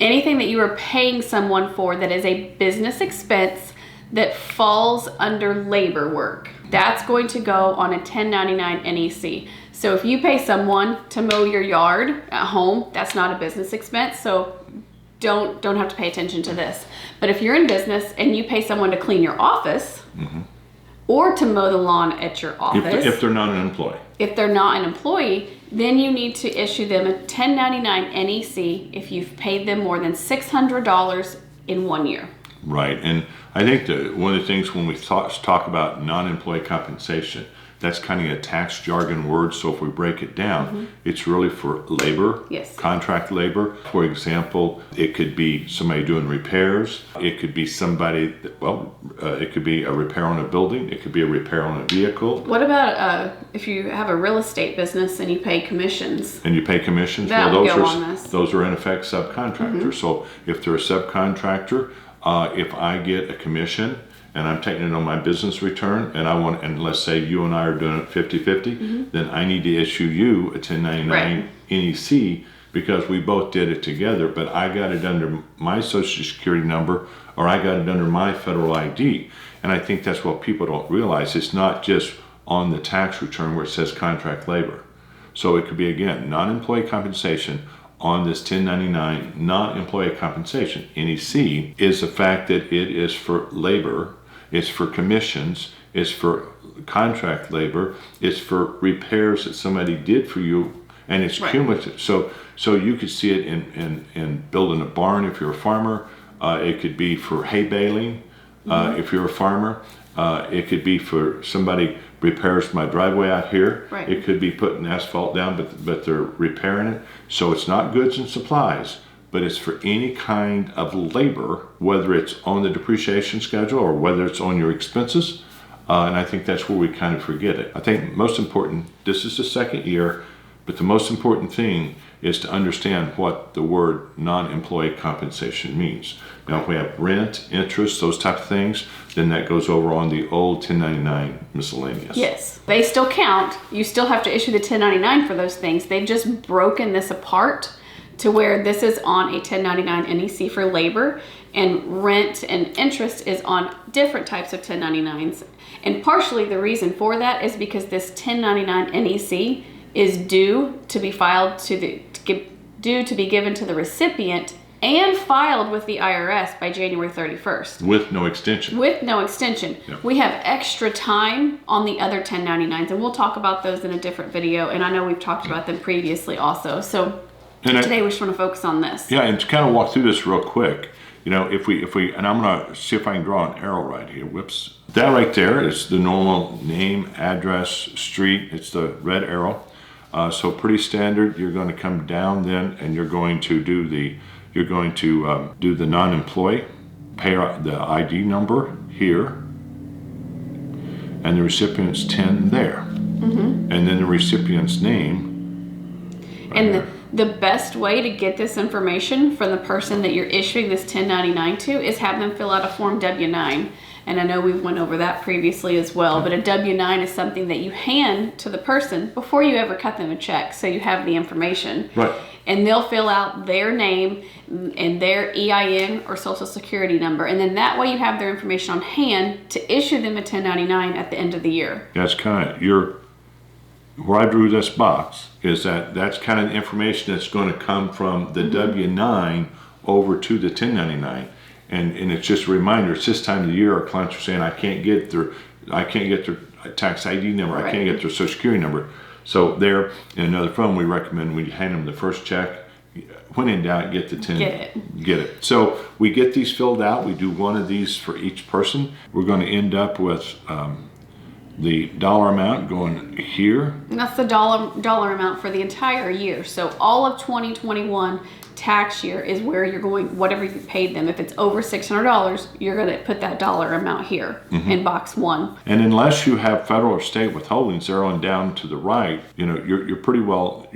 anything that you are paying someone for that is a business expense that falls under labor work, that's going to go on a 1099 NEC. So if you pay someone to mow your yard at home, that's not a business expense, so don't have to pay attention to this. But if you're in business and you pay someone to clean your office, or to mow the lawn at your office, if they're not an employee. If they're not an employee, then you need to issue them a 1099 NEC if you've paid them more than $600 in 1 year. Right, and I think that one of the things when we talk about non-employee compensation, that's kind of a tax jargon word, so if we break it down, it's really for labor, contract labor. For example, it could be somebody doing repairs, it could be somebody, it could be a repair on a building, it could be a repair on a vehicle. What about if you have a real estate business and you pay commissions? And you pay commissions? That Well, would go on this. Those are in effect subcontractors. So if they're a subcontractor, if I get a commission, and I'm taking it on my business return, and let's say you and I are doing it 50-50, then I need to issue you a 1099 NEC because we both did it together, but I got it under my Social Security number or I got it under my federal ID. And I think that's what people don't realize. It's not just on the tax return where it says contract labor. So it could be, again, non-employee compensation on this 1099 non-employee compensation. NEC is the fact that it is for labor, it's for commissions, it's for contract labor, it's for repairs that somebody did for you, and it's cumulative. So you could see it in building a barn if you're a farmer. It could be for hay baling if you're a farmer. It could be for somebody repairs my driveway out here. It could be putting asphalt down, but they're repairing it. So it's not goods and supplies, but it's for any kind of labor, whether it's on the depreciation schedule or whether it's on your expenses. And I think that's where we kind of forget it. I think most important, this is the second year, but the most important thing is to understand what the word non-employee compensation means. Now, if we have rent, interest, those type of things, then that goes over on the old 1099 miscellaneous. Yes, they still count. You still have to issue the 1099 for those things. They've just broken this apart to where this is on a 1099 NEC for labor, and rent and interest is on different types of 1099s. And partially the reason for that is because this 1099 NEC is due to be filed due to be given to the recipient and filed with the IRS by January 31st. With no extension. With no extension. Yep. We have extra time on the other 1099s, and we'll talk about those in a different video, and I know we've talked about them previously also. So today we just want to focus on this. Yeah, and to kind of walk through this real quick, you know, if we, and I'm going to see if I can draw an arrow right here. Whoops. That right there is the normal name, address, street. It's the red arrow. So pretty standard. You're going to come down then, and you're going to do the non-employee, pay the ID number here, and the recipient's 10 there, and then the recipient's name. Right and there. The best way to get this information from the person that you're issuing this 1099 to is have them fill out a form W-9. And I know we went over that previously as well, but a W-9 is something that you hand to the person before you ever cut them a check, so you have the information. Right. And they'll fill out their name and their EIN or social security number, and then that way you have their information on hand to issue them a 1099 at the end of the year. That's kind of where I drew this box is that's kind of the information that's going to come from the W-9 over to the 1099. And it's just a reminder, it's this time of the year our clients are saying, I can't get their tax ID number, I can't get their social security number. So there, in another form, we recommend we hand them the first check. When in doubt, get the 10. Get it. So we get these filled out. We do one of these for each person. We're going to end up with the dollar amount going here. And that's the dollar amount for the entire year. So all of 2021 tax year is where you're going, whatever you paid them. If it's over $600, you're going to put that dollar amount here in box 1. And unless you have federal or state withholdings there on down to the right, you know, you're pretty well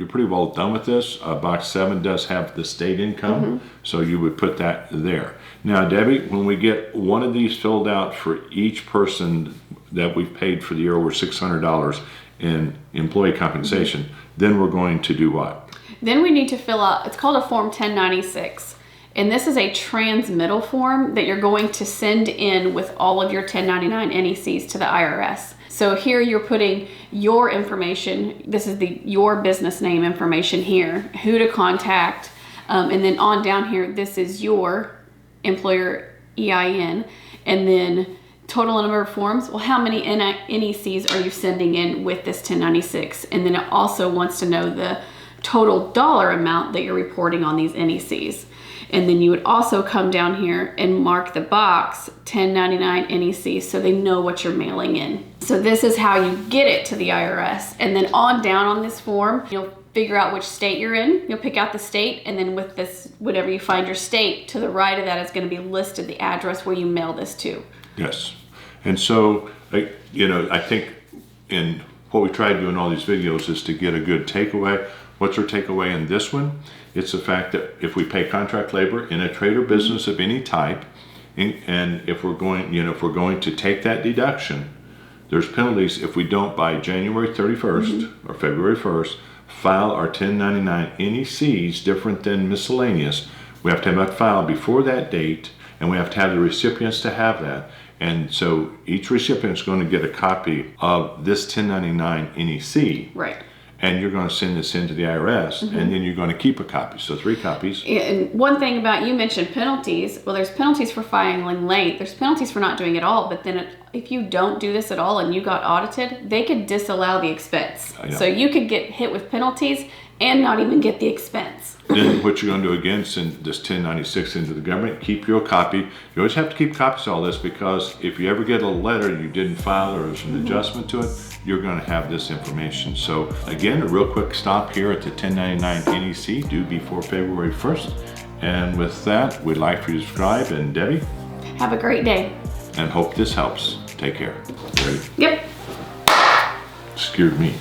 done with this. Box 7 does have the state income, so you would put that there. Now, Debbie, when we get one of these filled out for each person that we've paid for the year over $600 in employee compensation, then we're going to do what? Then we need to fill out, it's called a Form 1096. And this is a transmittal form that you're going to send in with all of your 1099 NECs to the IRS. So here you're putting your information. This is your business name information here, who to contact, and then on down here, this is your employer EIN, and then total number of forms. Well, how many NECs are you sending in with this 1096? And then it also wants to know the total dollar amount that you're reporting on these NECs. And then you would also come down here and mark the box 1099 NEC so they know what you're mailing in. So this is how you get it to the IRS. And then on down on this form, you'll figure out which state you're in. You'll pick out the state, and then with this, whenever you find your state, to the right of that is going to be listed the address where you mail this to. Yes. And so, you know, I think in what we try to do in all these videos is to get a good takeaway. What's our takeaway in this one? It's the fact that if we pay contract labor in a trade or business of any type, and if we're going, you know, if we're going to take that deduction, there's penalties if we don't by January 31st or February 1st file our 1099 NECs different than miscellaneous. We have to have that filed before that date, and we have to have the recipients to have that. And so each recipient is going to get a copy of this 1099 NEC. Right. And you're going to send this into the IRS, and then you're going to keep a copy. So 3 copies. And one thing about, you mentioned penalties. Well, there's penalties for filing late. There's penalties for not doing it all. But then if you don't do this at all and you got audited, they could disallow the expense. Yeah. So you could get hit with penalties and not even get the expense. Then what you're going to do again, send this 1096 into the government, keep your copy. You always have to keep copies of all this, because if you ever get a letter you didn't file or there's an adjustment to it, you're going to have this information. So again, a real quick stop here at the 1099 NEC due before February 1st. And with that, we'd like for you to subscribe. And Debbie, have a great day. And hope this helps. Take care. Ready? Yep. Scared me.